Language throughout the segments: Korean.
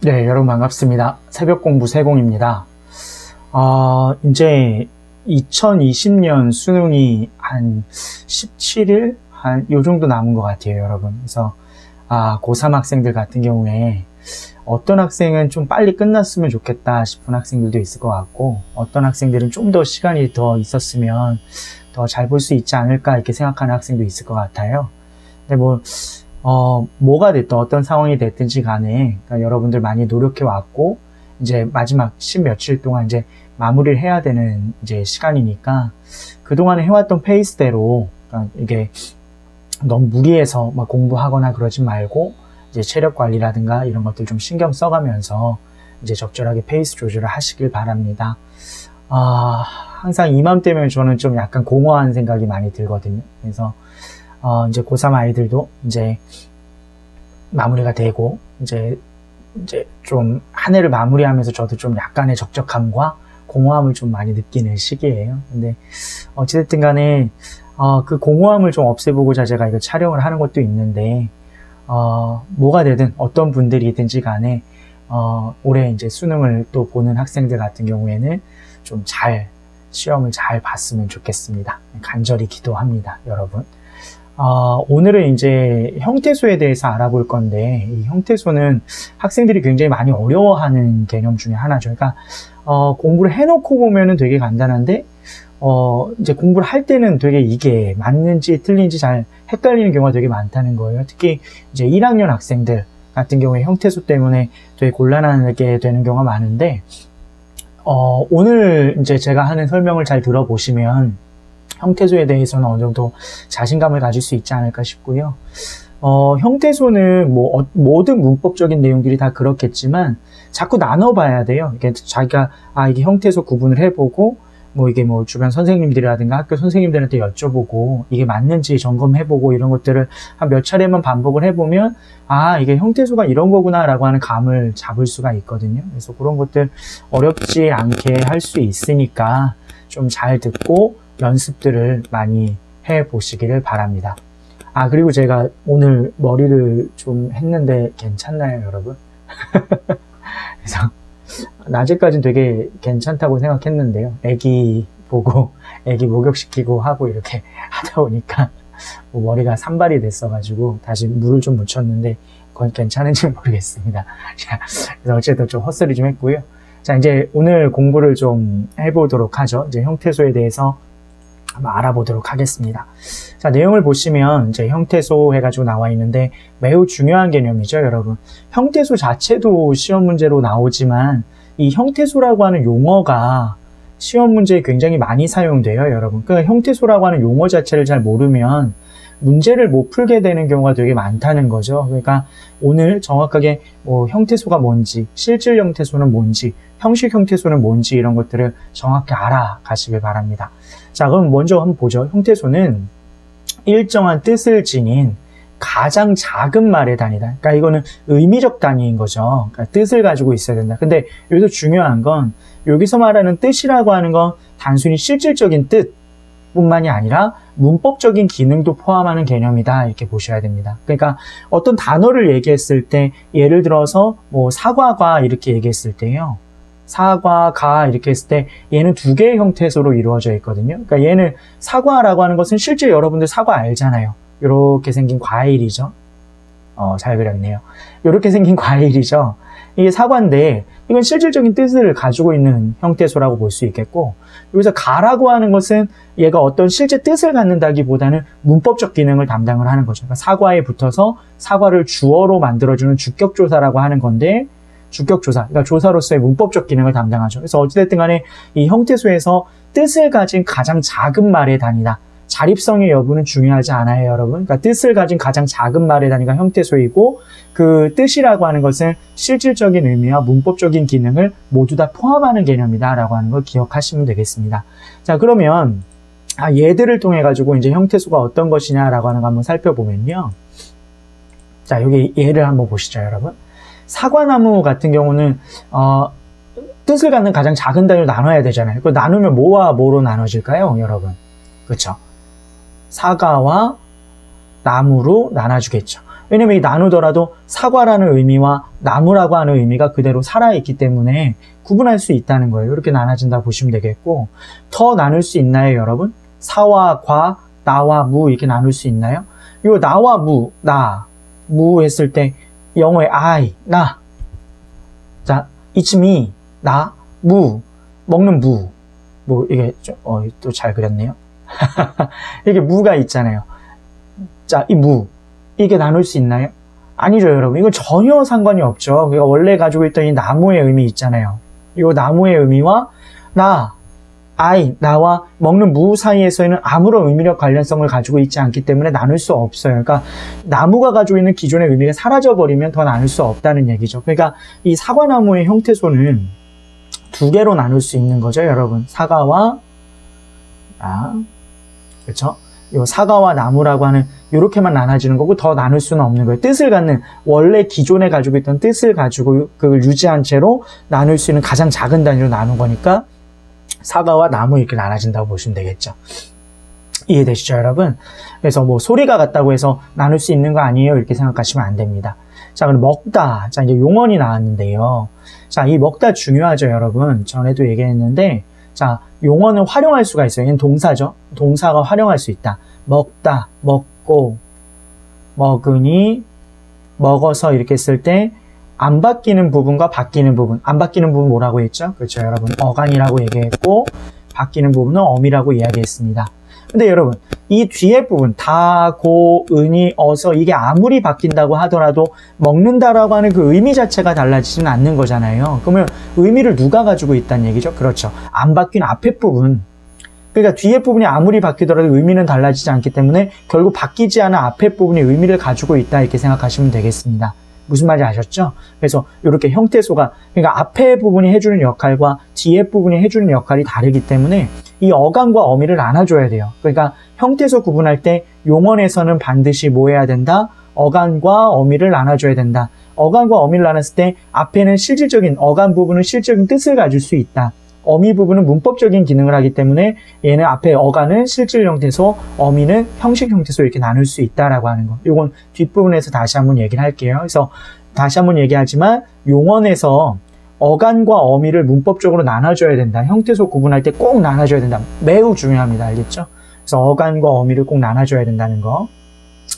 네, 여러분 반갑습니다. 새벽 공부 세공입니다. 이제 2020년 수능이 한 17일? 요 정도 남은 것 같아요, 여러분. 그래서, 고3 학생들 같은 경우에 어떤 학생은 좀 빨리 끝났으면 좋겠다 싶은 학생들도 있을 것 같고, 어떤 학생들은 좀 더 시간이 더 있었으면 더 잘 볼 수 있지 않을까 이렇게 생각하는 학생도 있을 것 같아요. 근데 뭐가 됐든 어떤 상황이 됐든지 간에 그러니까 여러분들 많이 노력해 왔고 이제 마지막 10 며칠 동안 이제 마무리를 해야 되는 이제 시간이니까 그동안에 해왔던 페이스대로 그러니까 이게 너무 무리해서 막 공부하거나 그러지 말고 이제 체력 관리라든가 이런 것들 좀 신경 써가면서 이제 적절하게 페이스 조절을 하시길 바랍니다. 항상 이맘때면 저는 좀 약간 공허한 생각이 많이 들거든요. 그래서 이제 고3 아이들도 이제 마무리가 되고, 이제 좀 한 해를 마무리하면서 저도 좀 약간의 적적함과 공허함을 좀 많이 느끼는 시기예요. 근데, 어찌됐든 간에, 그 공허함을 좀 없애보고자 제가 이거 촬영을 하는 것도 있는데, 뭐가 되든 어떤 분들이든지 간에, 올해 이제 수능을 또 보는 학생들 같은 경우에는 좀 시험을 잘 봤으면 좋겠습니다. 간절히 기도합니다, 여러분. 오늘은 이제 형태소에 대해서 알아볼 건데, 이 형태소는 학생들이 굉장히 많이 어려워하는 개념 중에 하나죠. 그러니까, 공부를 해놓고 보면은 되게 간단한데, 이제 공부를 할 때는 되게 이게 맞는지 틀린지 잘 헷갈리는 경우가 되게 많다는 거예요. 특히 이제 1학년 학생들 같은 경우에 형태소 때문에 되게 곤란하게 되는 경우가 많은데, 오늘 이제 제가 하는 설명을 잘 들어보시면, 형태소에 대해서는 어느 정도 자신감을 가질 수 있지 않을까 싶고요. 형태소는 모든 문법적인 내용들이 다 그렇겠지만 자꾸 나눠봐야 돼요. 이게 자기가 이게 형태소 구분을 해보고 이게 주변 선생님들이라든가 학교 선생님들한테 여쭤보고 이게 맞는지 점검해보고 이런 것들을 한 몇 차례만 반복을 해보면 이게 형태소가 이런 거구나라고 하는 감을 잡을 수가 있거든요. 그래서 그런 것들 어렵지 않게 할 수 있으니까 좀 잘 듣고 연습들을 많이 해보시기를 바랍니다. 그리고 제가 오늘 머리를 좀 했는데 괜찮나요, 여러분? 그래서 낮에까지는 되게 괜찮다고 생각했는데요. 애기 보고 애기 목욕시키고 하고 이렇게 하다 보니까 머리가 산발이 됐어가지고 다시 물을 좀 묻혔는데 그건 괜찮은지 모르겠습니다. 그래서 어쨌든 좀 헛소리 좀 했고요. 자, 이제 오늘 공부를 좀 해보도록 하죠. 이제 형태소에 대해서 한번 알아보도록 하겠습니다. 자, 내용을 보시면 이제 형태소 해가지고 나와 있는데 매우 중요한 개념이죠, 여러분. 형태소 자체도 시험 문제로 나오지만 이 형태소라고 하는 용어가 시험 문제에 굉장히 많이 사용돼요, 여러분. 그러니까 형태소라고 하는 용어 자체를 잘 모르면 문제를 못 풀게 되는 경우가 되게 많다는 거죠. 그러니까 오늘 정확하게 형태소가 뭔지, 실질 형태소는 뭔지, 형식 형태소는 뭔지 이런 것들을 정확히 알아가시길 바랍니다. 자, 그럼 먼저 한번 보죠. 형태소는 일정한 뜻을 지닌 가장 작은 말의 단위다. 그러니까 이거는 의미적 단위인 거죠. 그러니까 뜻을 가지고 있어야 된다. 근데 여기서 중요한 건 여기서 말하는 뜻이라고 하는 건 단순히 실질적인 뜻 뿐만이 아니라 문법적인 기능도 포함하는 개념이다 이렇게 보셔야 됩니다. 그러니까 어떤 단어를 얘기했을 때 예를 들어서 사과가 이렇게 얘기했을 때요. 사과가 이렇게 했을 때 얘는 두 개의 형태소로 이루어져 있거든요. 그러니까 얘는 사과라고 하는 것은 실제 여러분들 사과 알잖아요. 이렇게 생긴 과일이죠. 잘 그렸네요. 이렇게 생긴 과일이죠. 이게 사과인데 이건 실질적인 뜻을 가지고 있는 형태소라고 볼 수 있겠고, 여기서 가라고 하는 것은 얘가 어떤 실제 뜻을 갖는다기보다는 문법적 기능을 담당을 하는 거죠. 그러니까 사과에 붙어서 사과를 주어로 만들어주는 주격조사라고 하는 건데, 주격조사, 그러니까 조사로서의 문법적 기능을 담당하죠. 그래서 어찌됐든 간에 이 형태소에서 뜻을 가진 가장 작은 말의 단위다. 자립성의 여부는 중요하지 않아요, 여러분. 그러니까 뜻을 가진 가장 작은 말의 단위가 형태소이고, 그 뜻이라고 하는 것은 실질적인 의미와 문법적인 기능을 모두 다 포함하는 개념이다라고 하는 걸 기억하시면 되겠습니다. 자, 그러면 얘들을 통해 가지고 이제 형태소가 어떤 것이냐라고 하는 거 한번 살펴보면요. 자, 여기 얘를 한번 보시죠, 여러분. 사과나무 같은 경우는 뜻을 갖는 가장 작은 단위로 나눠야 되잖아요. 그걸 나누면 뭐와 뭐로 나눠질까요, 여러분? 그렇죠? 사과와 나무로 나눠주겠죠. 왜냐면 이 나누더라도 사과라는 의미와 나무라고 하는 의미가 그대로 살아있기 때문에 구분할 수 있다는 거예요. 이렇게 나눠진다 보시면 되겠고, 더 나눌 수 있나요, 여러분? 사와 과, 나와 무 이렇게 나눌 수 있나요? 요 나와 무, 나, 무 했을 때 영어의 I, 나. 자, it's me, 나, 무, 먹는 무. 뭐 이게 또 잘 그렸네요. 이게 무가 있잖아요. 자, 이 무. 이게 나눌 수 있나요? 아니죠, 여러분. 이건 전혀 상관이 없죠. 그러니까 원래 가지고 있던 이 나무의 의미 있잖아요. 이 나무의 의미와 나, I, 나와 먹는 무 사이에서는 아무런 의미력 관련성을 가지고 있지 않기 때문에 나눌 수 없어요. 그러니까 나무가 가지고 있는 기존의 의미가 사라져버리면 더 나눌 수 없다는 얘기죠. 그러니까 이 사과나무의 형태소는 두 개로 나눌 수 있는 거죠, 여러분. 사과와 그렇죠? 요 사과와 나무라고 하는 요렇게만 나눠지는 거고 더 나눌 수는 없는 거예요. 뜻을 갖는 원래 기존에 가지고 있던 뜻을 가지고 그걸 유지한 채로 나눌 수 있는 가장 작은 단위로 나눈 거니까 사과와 나무 이렇게 나눠진다고 보시면 되겠죠. 이해되시죠, 여러분? 그래서 뭐 소리가 같다고 해서 나눌 수 있는 거 아니에요, 이렇게 생각하시면 안 됩니다. 자, 그럼 먹다. 자, 이제 용언이 나왔는데요. 자, 이 먹다 중요하죠, 여러분. 전에도 얘기했는데, 자, 용언은 활용할 수가 있어요. 얘는 동사죠. 동사가 활용할 수 있다. 먹다, 먹고, 먹으니, 먹어서 이렇게 쓸 때 안 바뀌는 부분과 바뀌는 부분. 안 바뀌는 부분 뭐라고 했죠? 그렇죠, 여러분. 어간이라고 얘기했고, 바뀌는 부분은 어미라고 이야기했습니다. 근데 여러분, 이 뒤에 부분, 다, 고, 은이, 어서 이게 아무리 바뀐다고 하더라도 먹는다라고 하는 그 의미 자체가 달라지지는 않는 거잖아요. 그러면 의미를 누가 가지고 있다는 얘기죠? 그렇죠. 안 바뀐 앞에 부분. 그러니까 뒤에 부분이 아무리 바뀌더라도 의미는 달라지지 않기 때문에 결국 바뀌지 않은 앞에 부분이 의미를 가지고 있다 이렇게 생각하시면 되겠습니다. 무슨 말인지 아셨죠? 그래서 이렇게 형태소가, 그러니까 앞에 부분이 해주는 역할과 뒤에 부분이 해주는 역할이 다르기 때문에 이 어간과 어미를 나눠줘야 돼요. 그러니까 형태소 구분할 때 용언에서는 반드시 뭐 해야 된다? 어간과 어미를 나눠줘야 된다. 어간과 어미를 나눴을 때 앞에는 실질적인, 어간 부분은 실질적인 뜻을 가질 수 있다. 어미 부분은 문법적인 기능을 하기 때문에 얘는 앞에 어간은 실질 형태소, 어미는 형식 형태소 이렇게 나눌 수 있다라고 하는 거. 이건 뒷부분에서 다시 한번 얘기를 할게요. 그래서 다시 한번 얘기하지만 용언에서 어간과 어미를 문법적으로 나눠줘야 된다. 형태소 구분할 때 꼭 나눠줘야 된다. 매우 중요합니다. 알겠죠? 그래서 어간과 어미를 꼭 나눠줘야 된다는 거.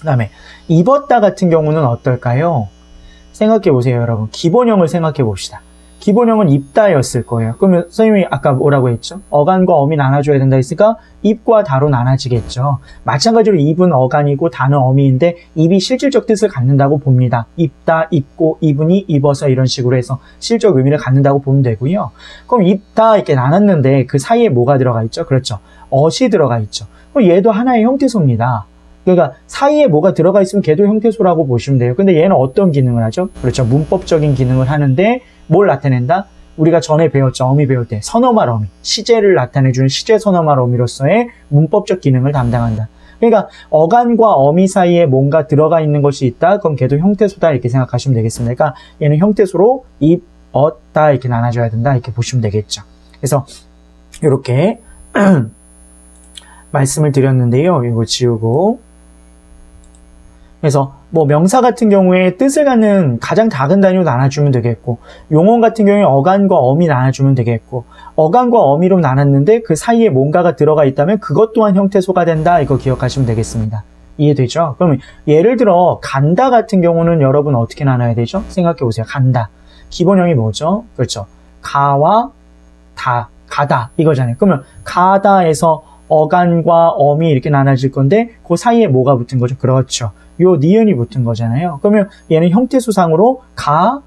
그 다음에 입었다 같은 경우는 어떨까요? 생각해 보세요, 여러분. 기본형을 생각해 봅시다. 기본형은 입다였을 거예요. 그러면 선생님이 아까 뭐라고 했죠? 어간과 어미 나눠줘야 된다 했으니까 입과 다로 나눠지겠죠. 마찬가지로 입은 어간이고 다는 어미인데 입이 실질적 뜻을 갖는다고 봅니다. 입다, 입고, 입으니, 입어서 이런 식으로 해서 실적 의미를 갖는다고 보면 되고요. 그럼 입다 이렇게 나눴는데 그 사이에 뭐가 들어가 있죠? 그렇죠. 어시 들어가 있죠. 그럼 얘도 하나의 형태소입니다. 그러니까 사이에 뭐가 들어가 있으면 걔도 형태소라고 보시면 돼요. 근데 얘는 어떤 기능을 하죠? 그렇죠. 문법적인 기능을 하는데 뭘 나타낸다? 우리가 전에 배웠죠. 어미 배울 때 선어말 어미, 시제를 나타내주는 시제 선어말 어미로서의 문법적 기능을 담당한다. 그러니까 어간과 어미 사이에 뭔가 들어가 있는 것이 있다. 그럼 걔도 형태소다 이렇게 생각하시면 되겠습니다. 그러니까 얘는 형태소로 입, 어다 이렇게 나눠줘야 된다 이렇게 보시면 되겠죠. 그래서 이렇게 말씀을 드렸는데요. 이거 지우고, 그래서 뭐 명사 같은 경우에 뜻을 갖는 가장 작은 단위로 나눠주면 되겠고, 용언 같은 경우에 어간과 어미 나눠주면 되겠고, 어간과 어미로 나눴는데 그 사이에 뭔가가 들어가 있다면 그것 또한 형태소가 된다. 이거 기억하시면 되겠습니다. 이해되죠? 그러면 예를 들어 간다 같은 경우는 여러분 어떻게 나눠야 되죠? 생각해 보세요. 간다. 기본형이 뭐죠? 그렇죠. 가와 다, 가다 이거잖아요. 그러면 가다에서 어간과 어미 이렇게 나눠질 건데 그 사이에 뭐가 붙은 거죠? 그렇죠. 요 니은이 붙은 거잖아요. 그러면 얘는 형태수상으로 가,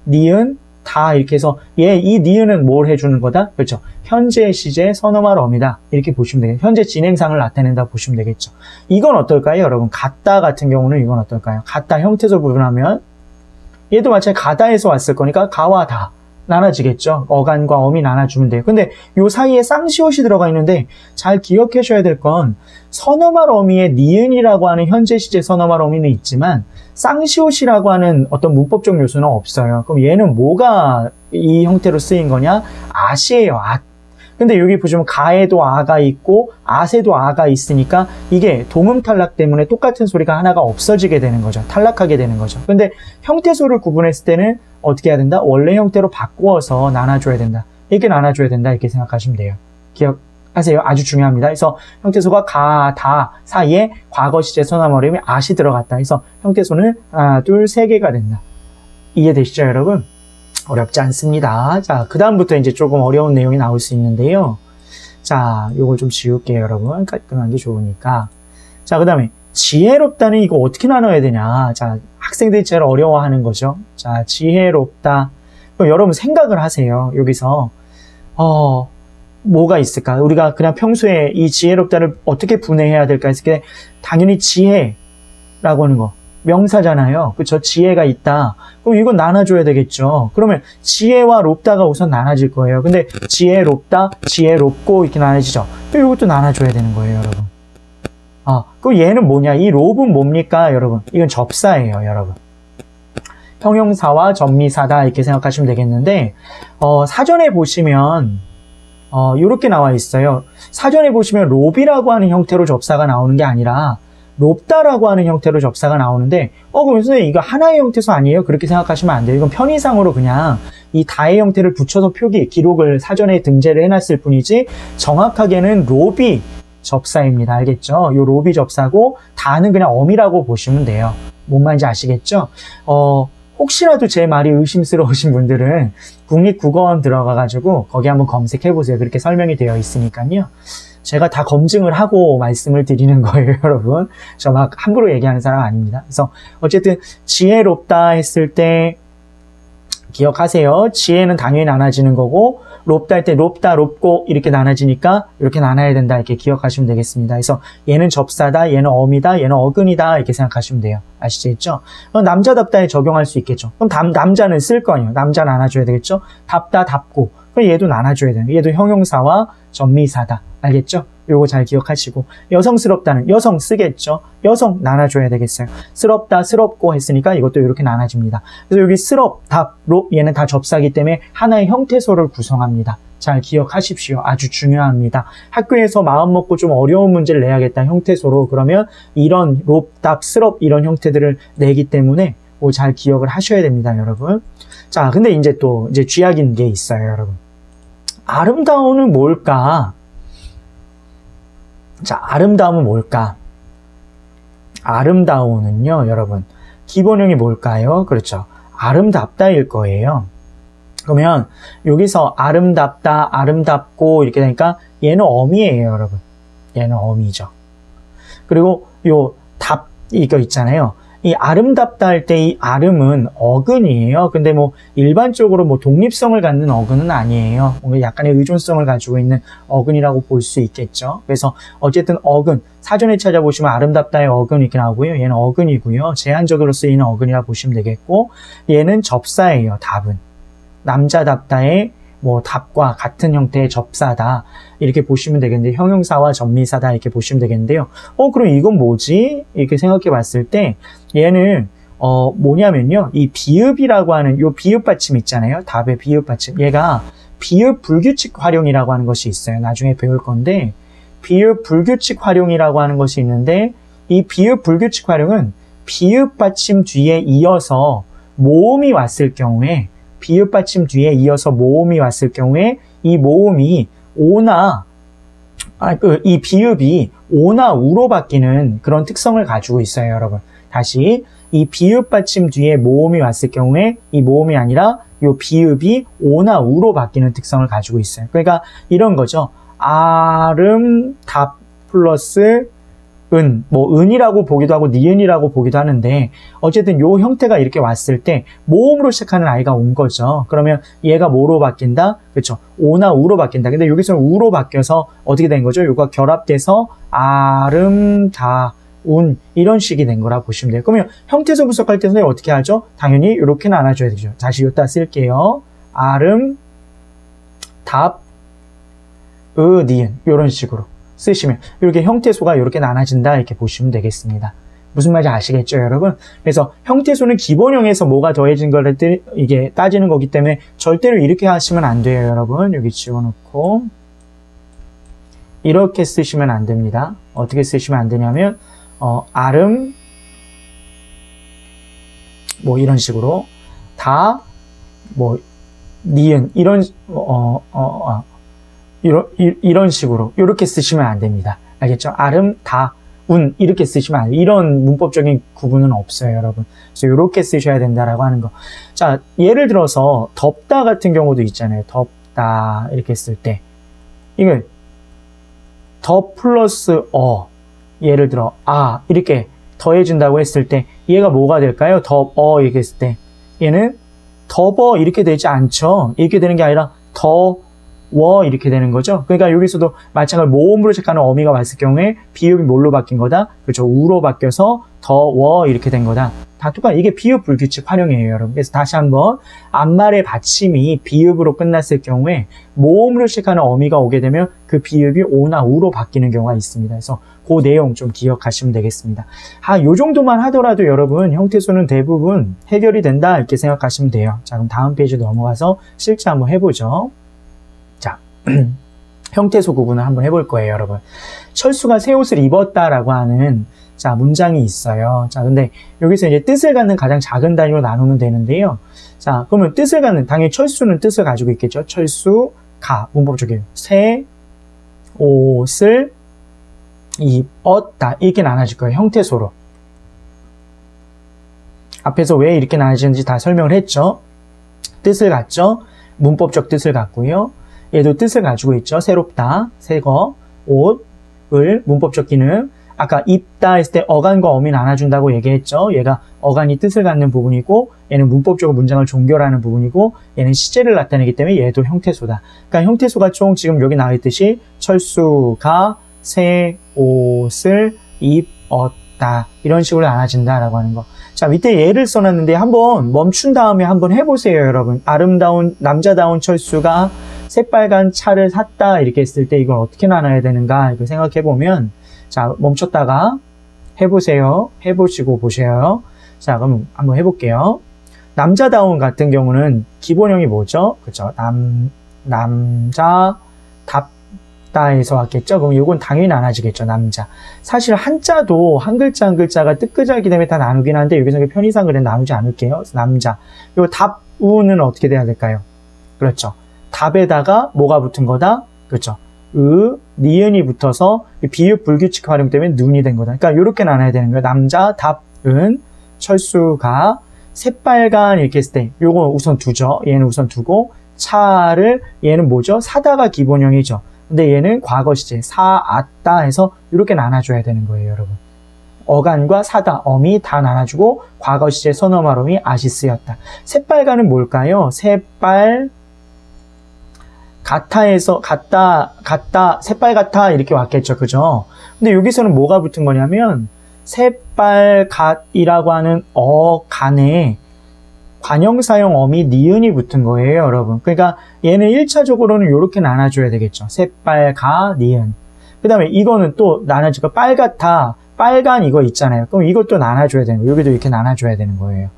니은, 다 이렇게 해서 이 니은은 뭘 해주는 거다? 그렇죠. 현재 시제 선어말 어미다. 이렇게 보시면 되겠죠. 현재 진행상을 나타낸다 보시면 되겠죠. 이건 어떨까요, 여러분? 같다 같은 경우는 이건 어떨까요? 같다 형태소 부분하면 얘도 마찬가지 가다에서 왔을 거니까 가와 다 나눠지겠죠. 어간과 어미 나눠주면 돼요. 근데 요 사이에 쌍시옷이 들어가 있는데 잘 기억하셔야 될 건 선어말 어미의 니은이라고 하는 현재 시제 선어말 어미는 있지만 쌍시옷이라고 하는 어떤 문법적 요소는 없어요. 그럼 얘는 뭐가 이 형태로 쓰인 거냐? 앗이에요. 앗. 근데 여기 보시면 가에도 아가 있고 아세도 아가 있으니까 이게 동음 탈락 때문에 똑같은 소리가 하나가 없어지게 되는 거죠. 탈락하게 되는 거죠. 근데 형태소를 구분했을 때는 어떻게 해야 된다? 원래 형태로 바꾸어서 나눠줘야 된다. 이렇게 나눠줘야 된다. 이렇게 생각하시면 돼요. 기억하세요. 아주 중요합니다. 그래서 형태소가 가, 다 사이에 과거 시제 서남 어림이 아시 들어갔다. 그래서 형태소는 하나, 둘, 세 개가 된다. 이해되시죠, 여러분? 어렵지 않습니다. 자, 그 다음부터 이제 조금 어려운 내용이 나올 수 있는데요. 자, 요걸 좀 지울게요, 여러분. 깔끔한 게 좋으니까. 자, 그 다음에 지혜롭다는 이거 어떻게 나눠야 되냐. 자, 학생들이 제일 어려워하는 거죠. 자, 지혜롭다. 그럼 여러분 생각을 하세요. 여기서 뭐가 있을까? 우리가 그냥 평소에 이 지혜롭다를 어떻게 분해해야 될까 했을 때 당연히 지혜라고 하는 거. 명사잖아요. 그쵸? 지혜가 있다. 그럼 이건 나눠줘야 되겠죠. 그러면 지혜와 롭다가 우선 나눠질 거예요. 근데 지혜롭다, 지혜롭고 이렇게 나눠지죠. 이것도 나눠줘야 되는 거예요, 여러분. 그럼 얘는 뭐냐? 이 롭은 뭡니까, 여러분? 이건 접사예요, 여러분. 형용사와 전미사다 이렇게 생각하시면 되겠는데 사전에 보시면 이렇게 나와 있어요. 사전에 보시면 롭이라고 하는 형태로 접사가 나오는 게 아니라 롭다라고 하는 형태로 접사가 나오는데 그럼 선생님 이거 하나의 형태소 아니에요? 그렇게 생각하시면 안 돼요. 이건 편의상으로 그냥 이 다의 형태를 붙여서 기록을 사전에 등재를 해놨을 뿐이지 정확하게는 롭이 접사입니다. 알겠죠? 요 롭이 접사고 다는 그냥 어미라고 보시면 돼요. 뭔 말인지 아시겠죠? 혹시라도 제 말이 의심스러우신 분들은 국립국어원 들어가가지고 거기 한번 검색해보세요. 그렇게 설명이 되어 있으니까요. 제가 다 검증을 하고 말씀을 드리는 거예요, 여러분. 저 막 함부로 얘기하는 사람 아닙니다. 그래서 어쨌든 지혜롭다 했을 때 기억하세요. 지혜는 당연히 나눠지는 거고 롭다 할 때 롭다, 롭고 이렇게 나눠지니까 이렇게 나눠야 된다 이렇게 기억하시면 되겠습니다. 그래서 얘는 접사다, 얘는 어미다, 얘는 어근이다 이렇게 생각하시면 돼요. 아시겠죠? 그럼 남자답다에 적용할 수 있겠죠. 그럼 남자는 쓸 거예요. 남자 나눠줘야 되겠죠? 답다, 답고. 그럼 얘도 나눠줘야 돼요. 얘도 형용사와 전미사다. 알겠죠? 요거 잘 기억하시고 여성스럽다는 여성 쓰겠죠? 여성 나눠줘야 되겠어요. 스럽다, 스럽고 했으니까 이것도 이렇게 나눠집니다. 그래서 여기 스럽, 답, 롭 얘는 다 접사기 때문에 하나의 형태소를 구성합니다. 잘 기억하십시오. 아주 중요합니다. 학교에서 마음 먹고 좀 어려운 문제를 내야겠다 형태소로 그러면 이런 롭, 답, 스럽 이런 형태들을 내기 때문에 잘 기억을 하셔야 됩니다, 여러분. 자, 근데 이제 또 쥐약인 게 있어요, 여러분. 아름다움은 뭘까? 자, 아름다움은 뭘까? 아름다움은요, 여러분. 기본형이 뭘까요? 그렇죠. 아름답다일 거예요. 그러면 여기서 아름답다, 아름답고 이렇게 되니까 얘는 어미예요, 여러분. 얘는 어미죠. 그리고 요 답, 이거 있잖아요. 이 아름답다 할 때 이 아름은 어근이에요. 근데 뭐 일반적으로 뭐 독립성을 갖는 어근은 아니에요. 뭔가 약간의 의존성을 가지고 있는 어근이라고 볼 수 있겠죠. 그래서 어쨌든 어근, 사전에 찾아보시면 아름답다의 어근 이렇게 나오고요. 얘는 어근이고요. 제한적으로 쓰이는 어근이라 보시면 되겠고 얘는 접사예요. 답은. 남자답다의 뭐 답과 같은 형태의 접사다 이렇게 보시면 되겠는데 형용사와 전미사다 이렇게 보시면 되겠는데요. 그럼 이건 뭐지? 이렇게 생각해 봤을 때 얘는 뭐냐면요. 이 비읍이라고 하는 요 비읍 받침 있잖아요. 답의 비읍 받침. 얘가 비읍 불규칙 활용이라고 하는 것이 있어요. 나중에 배울 건데 비읍 불규칙 활용이라고 하는 것이 있는데 이 비읍 불규칙 활용은 비읍 받침 뒤에 이어서 모음이 왔을 경우에 비읍 받침 뒤에 이어서 모음이 왔을 경우에 이 모음이 이 비읍이 오나 우로 바뀌는 그런 특성을 가지고 있어요, 여러분. 다시 이 비읍 받침 뒤에 모음이 왔을 경우에 이 모음이 아니라 이 비읍이 오나 우로 바뀌는 특성을 가지고 있어요. 그러니까 이런 거죠. 아름답 플러스 은, 뭐 은이라고 보기도 하고 니은이라고 보기도 하는데 어쨌든 요 형태가 이렇게 왔을 때 모음으로 시작하는 아이가 온 거죠. 그러면 얘가 뭐로 바뀐다? 그렇죠. 오나 우로 바뀐다. 근데 여기서는 우로 바뀌어서 어떻게 된 거죠? 요가 결합돼서 아름다운 이런 식이 된 거라 보시면 돼요. 그러면 형태소 분석할 때 선생님 어떻게 하죠? 당연히 이렇게 나눠줘야 되죠. 다시 요따 쓸게요. 아름답 니은 이런 식으로 쓰시면 이렇게 형태소가 이렇게 나눠진다 이렇게 보시면 되겠습니다. 무슨 말인지 아시겠죠, 여러분? 그래서 형태소는 기본형에서 뭐가 더해진 거를 이게 따지는 거기 때문에 절대로 이렇게 하시면 안 돼요, 여러분. 여기 지워놓고 이렇게 쓰시면 안 됩니다. 어떻게 쓰시면 안 되냐면 아름 뭐 이런 식으로 다 뭐 니은 이런 이런 식으로 이렇게 쓰시면 안 됩니다. 알겠죠? 아름 다 운 이렇게 쓰시면 안 돼요. 이런 문법적인 구분은 없어요, 여러분. 그래서 이렇게 쓰셔야 된다라고 하는 거. 자, 예를 들어서 덥다 같은 경우도 있잖아요. 덥다 이렇게 쓸 때 이거 더 플러스 예를 들어 이렇게 더해준다고 했을 때 얘가 뭐가 될까요? 이렇게 했을 때 얘는 더버 이렇게 되지 않죠. 이렇게 되는 게 아니라 더워 이렇게 되는 거죠. 그러니까 여기서도 마찬가지로 모음으로 시작하는 어미가 왔을 경우에 비읍이 뭘로 바뀐 거다? 그렇죠. 우로 바뀌어서 더워 이렇게 된 거다. 다 똑같아. 이게 비읍 불규칙 활용이에요, 여러분. 그래서 다시 한번 앞말의 받침이 비읍으로 끝났을 경우에 모음으로 시작하는 어미가 오게 되면 그 비읍이 오나 우로 바뀌는 경우가 있습니다. 그래서 그 내용 좀 기억하시면 되겠습니다. 요 정도만 하더라도 여러분 형태소는 대부분 해결이 된다 이렇게 생각하시면 돼요. 자, 그럼 다음 페이지 넘어가서 실제 한번 해보죠. 자, 형태소 구분을 한번 해볼 거예요, 여러분. 철수가 새 옷을 입었다라고 하는 자, 문장이 있어요. 자, 근데 여기서 이제 뜻을 갖는 가장 작은 단위로 나누면 되는데요. 자, 그러면 뜻을 갖는, 당연히 철수는 뜻을 가지고 있겠죠. 철수가, 문법적인 새 옷을 입었다. 이렇게 나눠질 거예요. 형태소로. 앞에서 왜 이렇게 나눠지는지 다 설명을 했죠. 뜻을 갖죠. 문법적 뜻을 갖고요. 얘도 뜻을 가지고 있죠. 새롭다, 새거, 옷을, 문법적 기능. 아까 입다 했을 때 어간과 어미 나눠준다고 얘기했죠. 얘가 어간이 뜻을 갖는 부분이고 얘는 문법적으로 문장을 종결하는 부분이고 얘는 시제를 나타내기 때문에 얘도 형태소다. 그러니까 형태소가 총 지금 여기 나와 있듯이 철수가 새 옷을 입었다. 이런 식으로 나눠진다라고 하는 거. 자, 밑에 예를 써놨는데 한번 멈춘 다음에 한번 해보세요, 여러분. 아름다운 남자다운 철수가 새빨간 차를 샀다 이렇게 했을 때 이걸 어떻게 나눠야 되는가 이거 생각해보면 자, 멈췄다가 해보세요. 해보시고 보셔요. 자, 그럼 한번 해볼게요. 남자다운 같은 경우는 기본형이 뭐죠? 그쵸? 남자답다에서 왔겠죠? 그럼 이건 당연히 나눠지겠죠, 남자. 사실 한자도 한 글자 한 글자가 뜻글자이기 때문에 다 나누긴 한데 여기서 편의상 그래 나누지 않을게요. 남자. 요 답우는 어떻게 돼야 될까요? 그렇죠. 답에다가 뭐가 붙은 거다? 그렇죠. 니은이 붙어서 비읍 불규칙 활용 때문에 눈이 된 거다. 그러니까 이렇게 나눠야 되는 거예요. 남자, 답은, 철수가, 새빨간 이렇게 했을 때 요거 우선 두죠. 얘는 우선 두고 차를 얘는 뭐죠? 사다가 기본형이죠. 근데 얘는 과거 시제 사았다 해서 이렇게 나눠줘야 되는 거예요, 여러분. 어간과 사다, 어미 다 나눠주고 과거 시제 선어말어미 아시 쓰였다. 새빨간은 뭘까요? 새빨 같아에서 새빨 같아 이렇게 왔겠죠. 그죠? 근데 여기서는 뭐가 붙은 거냐면 새빨갓이라고 하는 어간에 관형사형 어미 니은이 붙은 거예요, 여러분. 그러니까 얘는 1차적으로는 이렇게 나눠줘야 되겠죠. 새빨가 니은. 그 다음에 이거는 또 나눠지고 빨갛다, 빨간 이거 있잖아요. 그럼 이것도 나눠줘야 되는 거예요. 여기도 이렇게 나눠줘야 되는 거예요.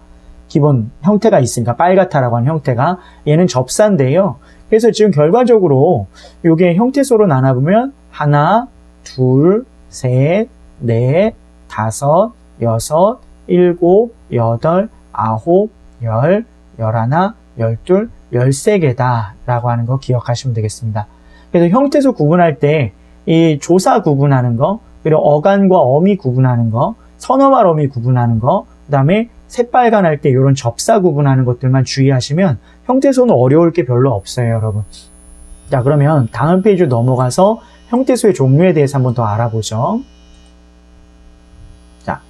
기본 형태가 있으니까 빨갛다라고 하는 형태가 얘는 접사인데요. 그래서 지금 결과적으로 이게 형태소로 나눠보면 하나, 둘, 셋, 넷, 다섯, 여섯, 일곱, 여덟, 아홉, 열, 열하나, 열둘, 13개다 라고 하는 거 기억하시면 되겠습니다. 그래서 형태소 구분할 때 이 조사 구분하는 거, 그리고 어간과 어미 구분하는 거, 선어말 어미 구분하는 거, 그 다음에 새빨간 할 때 이런 접사 구분하는 것들만 주의하시면 형태소는 어려울 게 별로 없어요, 여러분. 자, 그러면 다음 페이지로 넘어가서 형태소의 종류에 대해서 한번 더 알아보죠. 자,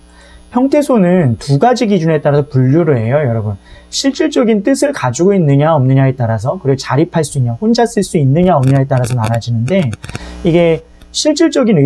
형태소는 두 가지 기준에 따라서 분류를 해요, 여러분. 실질적인 뜻을 가지고 있느냐 없느냐에 따라서, 그리고 자립할 수 있냐, 혼자 쓸 수 있느냐 없느냐에 따라서 나눠지는데, 이게 실질적인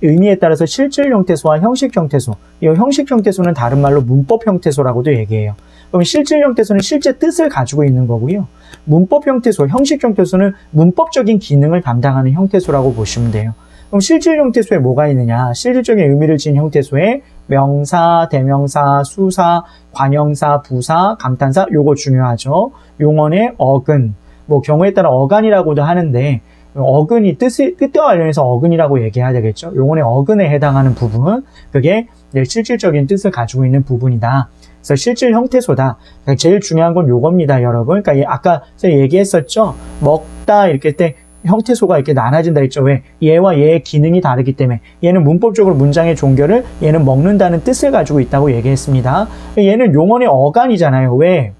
의미에 따라서 실질 형태소와 형식 형태소, 이 형식 형태소는 다른 말로 문법 형태소라고도 얘기해요. 그럼 실질 형태소는 실제 뜻을 가지고 있는 거고요. 문법 형태소, 형식 형태소는 문법적인 기능을 담당하는 형태소라고 보시면 돼요. 그럼 실질 형태소에 뭐가 있느냐? 실질적인 의미를 지닌 형태소에 명사, 대명사, 수사, 관형사, 부사, 감탄사 요거 중요하죠. 용언의 어근, 뭐 경우에 따라 어간이라고도 하는데 어근이 뜻과 관련해서 어근이라고 얘기해야 되겠죠. 요번에 어근에 해당하는 부분, 그게 실질적인 뜻을 가지고 있는 부분이다. 그래서 실질 형태소다. 그러니까 제일 중요한 건 요겁니다, 여러분. 그러니까 아까 제가 얘기했었죠. 먹다 이렇게 때 형태소가 이렇게 나눠진다 했죠. 왜? 얘와 얘의 기능이 다르기 때문에. 얘는 문법적으로 문장의 종결을, 얘는 먹는다는 뜻을 가지고 있다고 얘기했습니다. 얘는 용언의 어간이잖아요. 왜?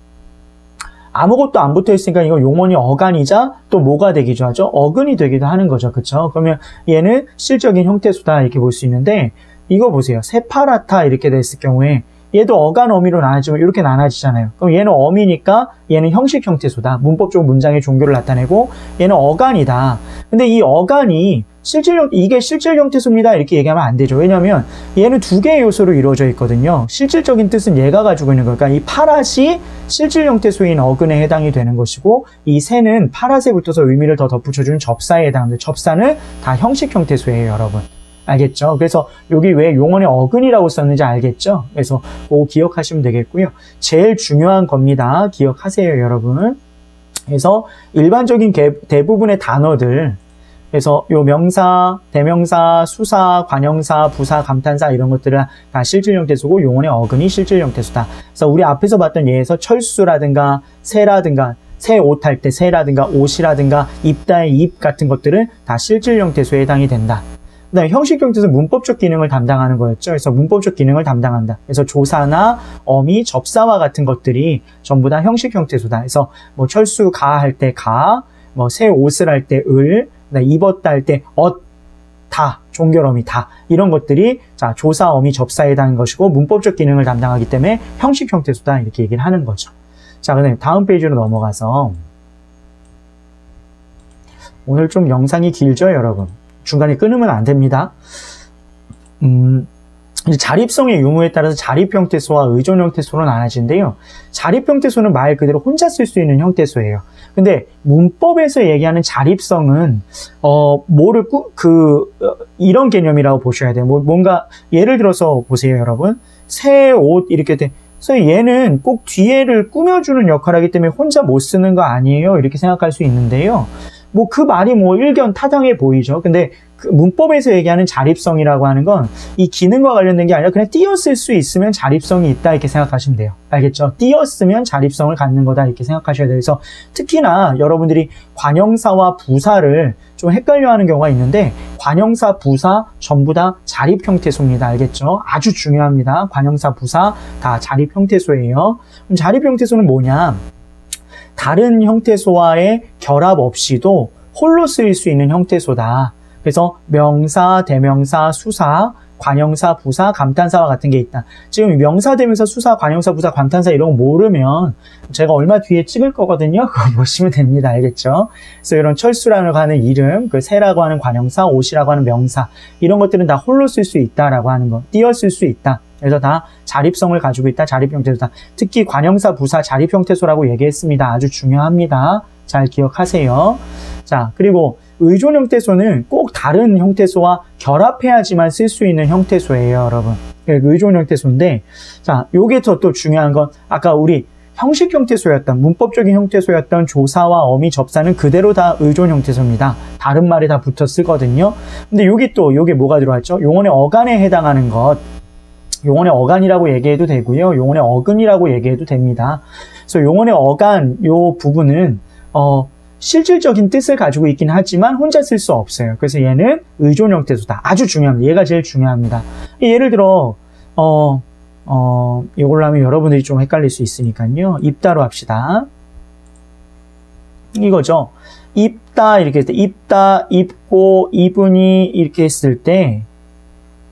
아무것도 안 붙어 있으니까 이거 용언이 어간이자 또 뭐가 되기도 하죠? 어근이 되기도 하는 거죠. 그쵸? 그러면 얘는 실적인 형태소다 이렇게 볼 수 있는데, 이거 보세요. 세파라타 이렇게 됐을 경우에 얘도 어간 어미로 나눠지면 이렇게 나눠지잖아요. 그럼 얘는 어미니까 얘는 형식 형태소다. 문법적으로 문장의 종교를 나타내고 얘는 어간이다. 근데 이 어간이 이게 실질 형태소입니다. 이렇게 얘기하면 안 되죠. 왜냐하면 얘는 두 개의 요소로 이루어져 있거든요. 실질적인 뜻은 얘가 가지고 있는 거니까 이 파랏이 실질 형태소인 어근에 해당이 되는 것이고 이 새는 파랏에 붙어서 의미를 더 덧붙여주는 접사에 해당합니다. 접사는 다 형식 형태소예요, 여러분. 알겠죠? 그래서 여기 왜 용언의 어근이라고 썼는지 알겠죠? 그래서 그거 기억하시면 되겠고요. 제일 중요한 겁니다. 기억하세요, 여러분. 그래서 일반적인 대부분의 단어들, 그래서 요 명사, 대명사, 수사, 관형사, 부사, 감탄사 이런 것들은 다 실질 형태소고 용언의 어근이 실질 형태소다. 그래서 우리 앞에서 봤던 예에서 철수라든가 새라든가 새 옷 할 때 새라든가 옷이라든가 입다의 입 같은 것들은 다 실질 형태소에 해당이 된다. 그다음에 형식 형태소는 문법적 기능을 담당하는 거였죠. 그래서 문법적 기능을 담당한다. 그래서 조사나 어미, 접사와 같은 것들이 전부 다 형식 형태소다. 그래서 뭐 철수 가 할 때 가, 뭐 새 옷을 할 때 을, 입었다 할 때 다, 종결어미 다 이런 것들이 자 조사, 어미, 접사에 해당하는 것이고 문법적 기능을 담당하기 때문에 형식 형태소다 이렇게 얘기를 하는 거죠. 자, 그다음에 다음 페이지로 넘어가서 오늘 좀 영상이 길죠, 여러분. 중간에 끊으면 안 됩니다. 이제 자립성의 유무에 따라서 자립 형태소와 의존 형태소로 나눠지는데요. 자립 형태소는 말 그대로 혼자 쓸 수 있는 형태소예요. 근데 문법에서 얘기하는 자립성은 이런 개념이라고 보셔야 돼요. 뭔가 예를 들어서 보세요, 여러분. 새 옷 이렇게 돼. 그래서 얘는 꼭 뒤에를 꾸며주는 역할을 하기 때문에 혼자 못 쓰는 거 아니에요? 이렇게 생각할 수 있는데요. 그 말이 일견 타당해 보이죠. 근데 그 문법에서 얘기하는 자립성이라고 하는 건 이 기능과 관련된 게 아니라 그냥 띄어쓸 수 있으면 자립성이 있다 이렇게 생각하시면 돼요. 알겠죠? 띄어쓰면 자립성을 갖는 거다 이렇게 생각하셔야 돼요. 그래서 특히나 여러분들이 관형사와 부사를 좀 헷갈려하는 경우가 있는데 관형사, 부사 전부 다 자립 형태소입니다. 알겠죠? 아주 중요합니다. 관형사, 부사 다 자립 형태소예요. 그럼 자립 형태소는 뭐냐? 다른 형태소와의 결합 없이도 홀로 쓰일 수 있는 형태소다. 그래서 명사, 대명사, 수사, 관형사, 부사, 감탄사와 같은 게 있다. 지금 명사, 대명사, 수사, 관형사, 부사, 감탄사 이런 거 모르면 제가 얼마 뒤에 찍을 거거든요. 그거 보시면 됩니다. 알겠죠? 그래서 이런 철수라고 하는 이름, 새라고 하는 관형사, 옷이라고 하는 명사 이런 것들은 다 홀로 쓸 수 있다라고 하는 거. 띄어 쓸 수 있다. 그래서 다 자립성을 가지고 있다. 자립 형태소다. 특히 관형사, 부사, 자립 형태소라고 얘기했습니다. 아주 중요합니다. 잘 기억하세요. 자, 그리고 의존 형태소는 꼭 다른 형태소와 결합해야지만 쓸 수 있는 형태소예요, 여러분. 의존 형태소인데, 자, 요게 또 중요한 건 아까 우리 형식 형태소였던, 문법적인 형태소였던 조사와 어미, 접사는 그대로 다 의존 형태소입니다. 다른 말이 다 붙어 쓰거든요. 근데 요게 뭐가 들어왔죠? 용언의 어간에 해당하는 것. 용언의 어간이라고 얘기해도 되고요. 용언의 어근이라고 얘기해도 됩니다. 그래서 용언의 어간 요 부분은 실질적인 뜻을 가지고 있긴 하지만 혼자 쓸 수 없어요. 그래서 얘는 의존 형태소다. 아주 중요합니다. 얘가 제일 중요합니다. 예를 들어 이걸로 하면 여러분들이 좀 헷갈릴 수 있으니까요. 입다로 합시다. 이거죠. 입다 이렇게 했을 때 입다, 입고, 이분이 이렇게 했을 때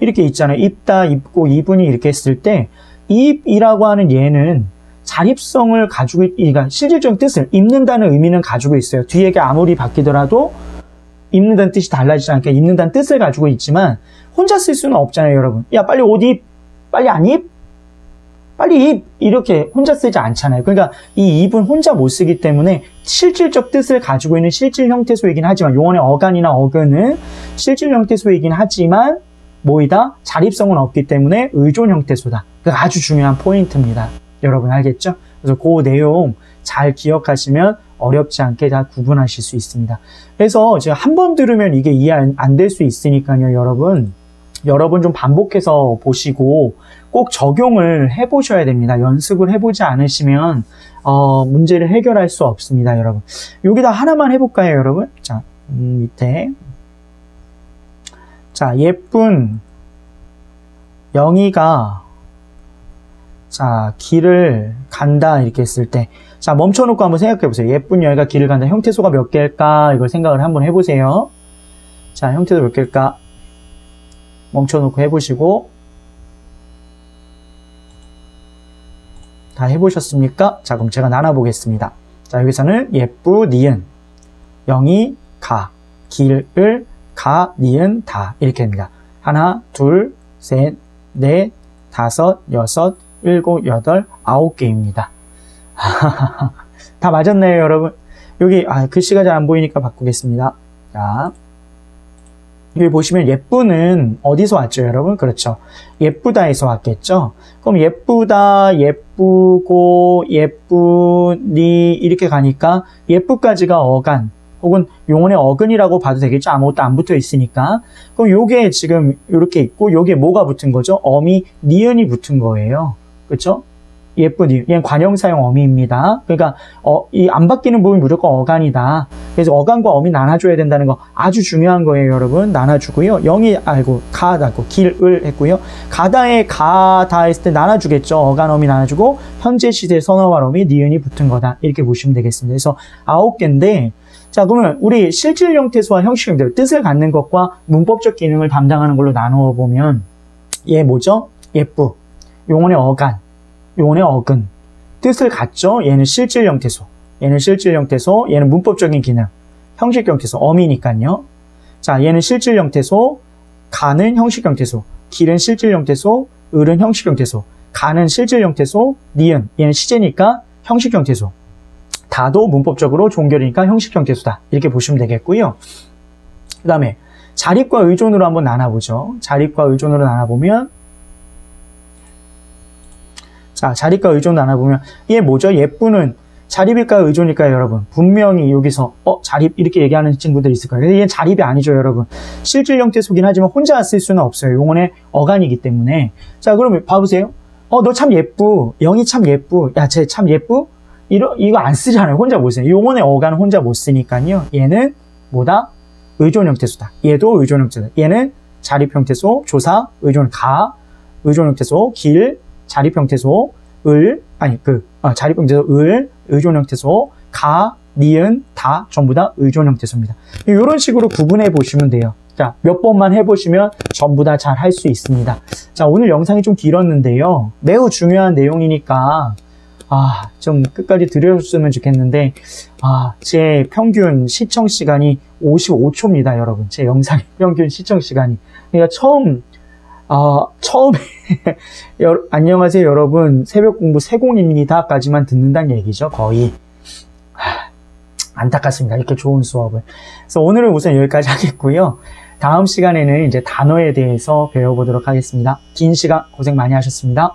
이렇게 있잖아요. 입다, 입고, 이분이 이렇게 했을 때 입이라고 하는 얘는 자립성을 가지고 그러니까 실질적인 뜻을 입는다는 의미는 가지고 있어요. 뒤에게 아무리 바뀌더라도 입는다는 뜻이 달라지지 않게 입는다는 뜻을 가지고 있지만 혼자 쓸 수는 없잖아요, 여러분. 야, 빨리 옷 입. 빨리 안 입. 빨리 입. 이렇게 혼자 쓰지 않잖아요. 그러니까 이 입은 혼자 못 쓰기 때문에 실질적 뜻을 가지고 있는 실질 형태소이긴 하지만 용언의 어간이나 어근은 실질 형태소이긴 하지만 뭐이다? 자립성은 없기 때문에 의존 형태소다. 그게 아주 중요한 포인트입니다. 여러분 알겠죠? 그래서 그 내용 잘 기억하시면 어렵지 않게 다 구분하실 수 있습니다. 그래서 제가 한 번 들으면 이게 이해 안 될 수 있으니까요, 여러분 좀 반복해서 보시고 꼭 적용을 해보셔야 됩니다. 연습을 해보지 않으시면 문제를 해결할 수 없습니다, 여러분. 여기다 하나만 해볼까요, 여러분? 자, 밑에 자, 예쁜 영희가 자, 길을 간다 이렇게 했을 때 자, 멈춰놓고 한번 생각해 보세요. 예쁜 영희가 길을 간다. 형태소가 몇 개일까? 이걸 생각을 한번 해보세요. 자, 형태소 몇 개일까? 멈춰놓고 해보시고 다 해보셨습니까? 자, 그럼 제가 나눠보겠습니다. 자, 여기서는 예쁘, 니은, 영희, 가, 길을, 가, 니은, 다 이렇게 합니다. 하나, 둘, 셋, 넷, 다섯, 여섯, 일곱, 여덟, 9개입니다. 다 맞았나요, 여러분? 여기 글씨가 잘 안 보이니까 바꾸겠습니다. 자, 여기 보시면 예쁘는 어디서 왔죠, 여러분? 그렇죠. 예쁘다에서 왔겠죠? 그럼 예쁘다, 예쁘고, 예쁘니 이렇게 가니까 예쁘까지가 어간 혹은 용언의 어근이라고 봐도 되겠죠? 아무것도 안 붙어 있으니까. 그럼 요게 지금 이렇게 있고 요게 뭐가 붙은 거죠? 어미, 니은이 붙은 거예요. 그렇죠? 예쁘니, 얘는 관형사용 어미입니다. 그러니까 이 안 바뀌는 부분이 무조건 어간이다. 그래서 어간과 어미 나눠줘야 된다는 거 아주 중요한 거예요, 여러분. 나눠주고요. 영이 알고 가다고 길을 했고요. 가다에 가다 했을 때 나눠주겠죠. 어간 어미 나눠주고 현재 시제 선어와 어미 니은이 붙은 거다. 이렇게 보시면 되겠습니다. 그래서 9개인데 자, 그러면 우리 실질 형태소와 형식 형태소 뜻을 갖는 것과 문법적 기능을 담당하는 걸로 나누어 보면 얘 뭐죠? 예쁘, 용언의 어간, 용언의 어근, 뜻을 갖죠? 얘는 실질 형태소, 얘는 실질 형태소, 얘는 문법적인 기능, 형식 형태소, 어미니까요. 자, 얘는 실질 형태소, 가는 형식 형태소, 길은 실질 형태소, 을은 형식 형태소, 가는 실질 형태소, 니은, 얘는 시제니까 형식 형태소. 다도 문법적으로 종결이니까 형식 형태소다. 이렇게 보시면 되겠고요. 그 다음에 자립과 의존으로 한번 나눠보죠. 자립과 의존으로 나눠보면 자, 자립과 의존 나눠보면 얘 뭐죠? 예쁘는 자립일까요? 의존일까요, 여러분? 분명히 여기서 자립 이렇게 얘기하는 친구들이 있을 거예요. 얘는 자립이 아니죠, 여러분. 실질 형태소긴 하지만 혼자 쓸 수는 없어요. 용언의 어간이기 때문에. 자, 그러면 봐보세요. 너 참 예쁘. 영희 참 예쁘. 야, 쟤 참 예쁘? 이거 안 쓰잖아요. 혼자 못 써요. 용언의 어간은 혼자 못 쓰니까요. 얘는 뭐다? 의존 형태소다. 얘도 의존 형태소다. 얘는 자립 형태소, 조사, 의존 가, 의존 형태소, 길, 자립 형태소, 자립 형태소, 의존 형태소, 가, 니은, 다 전부 다 의존 형태소입니다. 이런 식으로 구분해 보시면 돼요. 자, 몇 번만 해보시면 전부 다 잘 할 수 있습니다. 자, 오늘 영상이 좀 길었는데요. 매우 중요한 내용이니까 좀 끝까지 들으셨으면 좋겠는데, 제 평균 시청 시간이 55초입니다, 여러분. 제 영상의 평균 시청 시간이. 그러니까 처음에, 안녕하세요, 여러분. 새벽 공부 세공입니다. 까지만 듣는다는 얘기죠, 거의. 안타깝습니다. 이렇게 좋은 수업을. 그래서 오늘은 우선 여기까지 하겠고요. 다음 시간에는 이제 단어에 대해서 배워보도록 하겠습니다. 긴 시간 고생 많이 하셨습니다.